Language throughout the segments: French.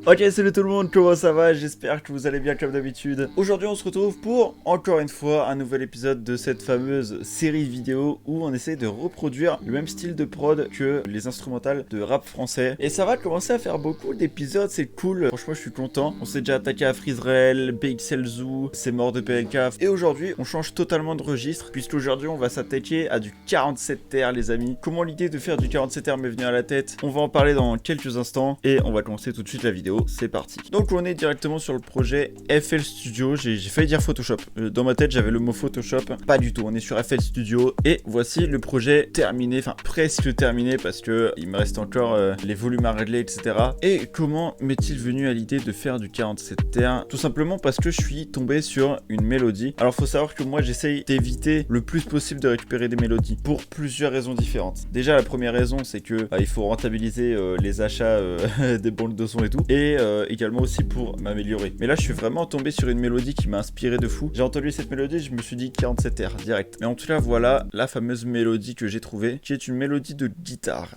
Ok, salut tout le monde, comment ça va? J'espère que vous allez bien comme d'habitude. Aujourd'hui on se retrouve pour, encore une fois, un nouvel épisode de cette fameuse série vidéo où on essaie de reproduire le même style de prod que les instrumentales de rap français. Et ça va commencer à faire beaucoup d'épisodes, c'est cool, franchement je suis content. On s'est déjà attaqué à Freezerel, BXL Zoo, c'est mort de PLK. Et aujourd'hui on change totalement de registre, puisqu'aujourd'hui on va s'attaquer à du 47 terres les amis. Comment l'idée de faire du 47 terres m'est venue à la tête? On va en parler dans quelques instants et on va commencer tout de suite la vidéo. C'est parti. Donc on est directement sur le projet FL Studio. J'ai failli dire Photoshop. Dans ma tête j'avais le mot Photoshop. Pas du tout. On est sur FL Studio et voici le projet terminé, enfin presque terminé parce que il me reste encore les volumes à régler, etc. Et comment m'est-il venu à l'idée de faire du 47 terres? Tout simplement parce que je suis tombé sur une mélodie. Alors faut savoir que moi j'essaye d'éviter le plus possible de récupérer des mélodies pour plusieurs raisons différentes. Déjà la première raison c'est que il faut rentabiliser les achats des bandes de son et tout. Et également aussi pour m'améliorer. Mais là je suis vraiment tombé sur une mélodie qui m'a inspiré de fou. J'ai entendu cette mélodie, je me suis dit 47 R direct. Mais en tout cas voilà la fameuse mélodie que j'ai trouvée, qui est une mélodie de guitare.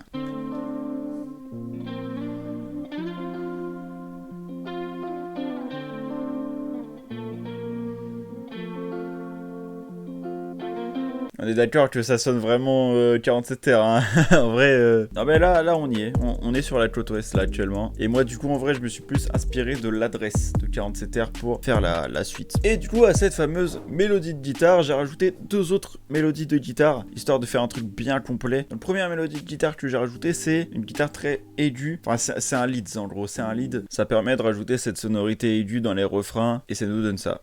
On est d'accord que ça sonne vraiment 47 terres, hein. En vrai, non mais là on y est. On est sur la côte ouest là actuellement. Et moi du coup en vrai je me suis plus inspiré de l'adresse de 47 terres pour faire la suite. Et du coup à cette fameuse mélodie de guitare, j'ai rajouté deux autres mélodies de guitare, histoire de faire un truc bien complet. Donc, la première mélodie de guitare que j'ai rajoutée, c'est une guitare très aiguë. Enfin c'est un lead en gros, c'est un lead. Ça permet de rajouter cette sonorité aiguë dans les refrains et ça nous donne ça.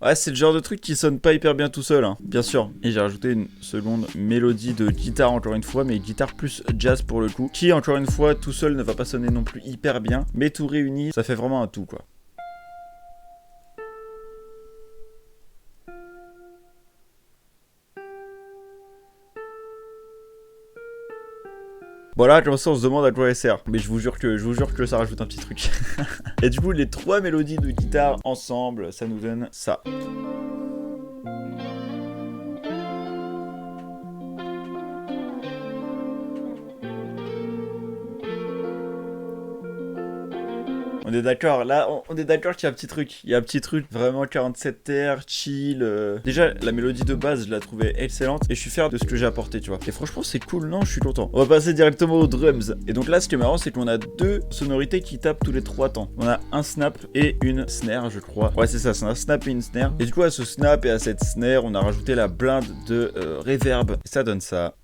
Ouais, c'est le genre de truc qui sonne pas hyper bien tout seul, hein, bien sûr. Et j'ai rajouté une seconde mélodie de guitare encore une fois, mais guitare plus jazz pour le coup, qui encore une fois tout seul ne va pas sonner non plus hyper bien, mais tout réuni, ça fait vraiment un tout quoi. Voilà, comme ça on se demande à quoi elle sert. Mais je vous jure que ça rajoute un petit truc. Et du coup, les trois mélodies de guitare ensemble, ça nous donne ça. On est d'accord, là, on est d'accord qu'il y a un petit truc. Il y a un petit truc vraiment 47 terres, chill. Déjà, la mélodie de base, je la trouvais excellente. Et je suis fier de ce que j'ai apporté, tu vois. Et franchement, c'est cool, non? Je suis content. On va passer directement aux drums. Et donc là, ce qui est marrant, c'est qu'on a deux sonorités qui tapent tous les 3 temps. On a un snap et une snare, je crois. Ouais, c'est ça, c'est un snap et une snare. Et du coup, à ce snap et à cette snare, on a rajouté la blinde de reverb. Et ça donne ça.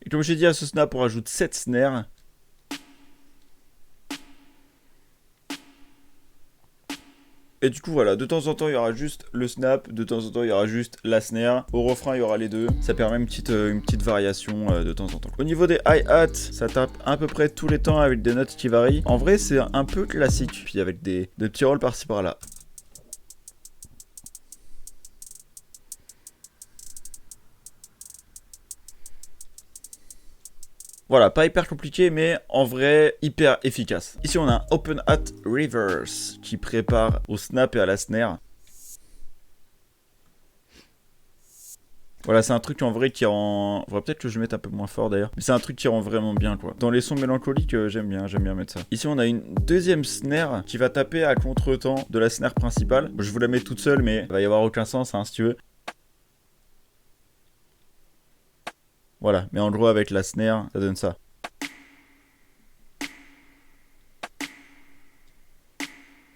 Et comme j'ai dit, à ce snap, on rajoute 7 snares. Et du coup voilà, de temps en temps il y aura juste le snap, de temps en temps il y aura juste la snare, au refrain il y aura les deux, ça permet une petite variation de temps en temps. Au niveau des hi-hats, ça tape à peu près tous les temps avec des notes qui varient. En vrai c'est un peu classique, puis avec des petits rolls par-ci par-là. Voilà, pas hyper compliqué, mais en vrai, hyper efficace. Ici, on a un Open Hat Reverse qui prépare au snap et à la snare. Voilà, c'est un truc en vrai qui rend... Faudrait peut-être que je mette un peu moins fort d'ailleurs. Mais c'est un truc qui rend vraiment bien quoi. Dans les sons mélancoliques, j'aime bien mettre ça. Ici, on a une deuxième snare qui va taper à contre-temps de la snare principale. Je vous la mets toute seule, mais il va y avoir aucun sens, hein, si tu veux. Voilà, mais en gros, avec la snare, ça donne ça.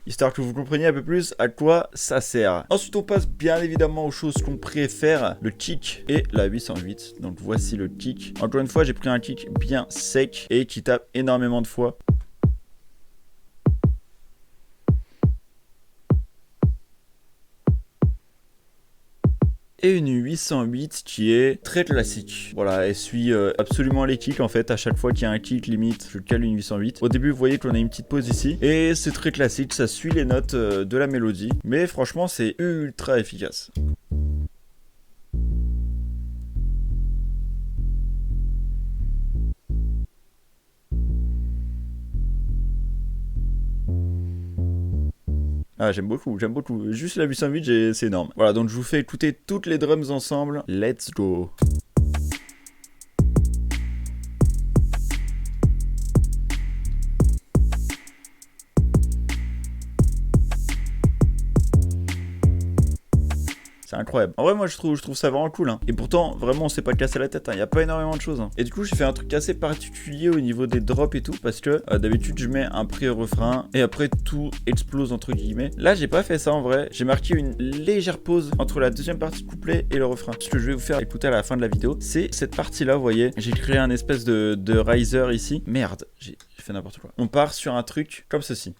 Histoire que vous compreniez un peu plus à quoi ça sert. Ensuite, on passe bien évidemment aux choses qu'on préfère, le kick et la 808. Donc voici le kick. Encore une fois, j'ai pris un kick bien sec et qui tape énormément de fois. Et une 808 qui est très classique. Voilà, elle suit absolument les kicks en fait. À chaque fois qu'il y a un kick limite, je cale une 808. Au début, vous voyez qu'on a une petite pause ici. Et c'est très classique, ça suit les notes de la mélodie. Mais franchement, c'est ultra efficace. Ah, j'aime beaucoup, j'aime beaucoup. Juste la 808, c'est énorme. Voilà, donc je vous fais écouter toutes les drums ensemble. Let's go. C'est incroyable. En vrai, moi, je trouve ça vraiment cool. Hein. Et pourtant, vraiment, on s'est pas cassé la tête. Il n'y a pas énormément de choses. Hein. Et du coup, j'ai fait un truc assez particulier au niveau des drops et tout. Parce que d'habitude, je mets un pré-refrain. Et après, tout explose, entre guillemets. Là, j'ai pas fait ça en vrai. J'ai marqué une légère pause entre la deuxième partie du couplet et le refrain. Ce que je vais vous faire écouter à la fin de la vidéo, c'est cette partie-là, vous voyez. J'ai créé un espèce de riser ici. Merde, j'ai fait n'importe quoi. On part sur un truc comme ceci.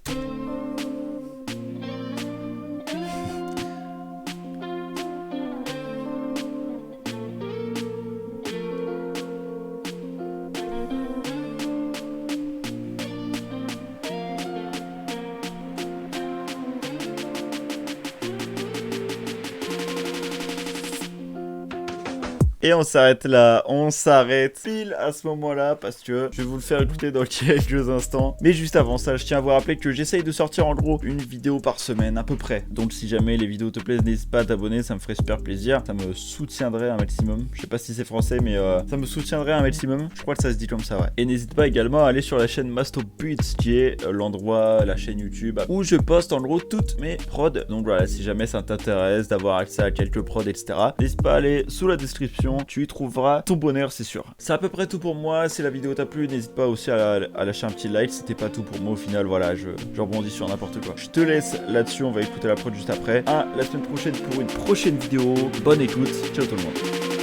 Et on s'arrête là, on s'arrête pile à ce moment-là parce que je vais vous le faire écouter dans quelques instants. Mais juste avant ça, je tiens à vous rappeler que j'essaye de sortir en gros une vidéo par semaine à peu près. Donc si jamais les vidéos te plaisent, n'hésite pas à t'abonner, ça me ferait super plaisir. Ça me soutiendrait un maximum. Je sais pas si c'est français, mais ça me soutiendrait un maximum. Je crois que ça se dit comme ça, ouais. Et n'hésite pas également à aller sur la chaîne Mastobeats qui est l'endroit, la chaîne YouTube où je poste en gros toutes mes prods. Donc voilà, si jamais ça t'intéresse d'avoir accès à quelques prods, etc. N'hésite pas à aller sous la description. Tu y trouveras ton bonheur, c'est sûr. C'est à peu près tout pour moi. Si la vidéo t'a plu, n'hésite pas aussi à lâcher un petit like. C'était pas tout pour moi au final. Voilà, je rebondis sur n'importe quoi. Je te laisse là-dessus. On va écouter la prod juste après. À la semaine prochaine pour une prochaine vidéo. Bonne écoute. Ciao tout le monde.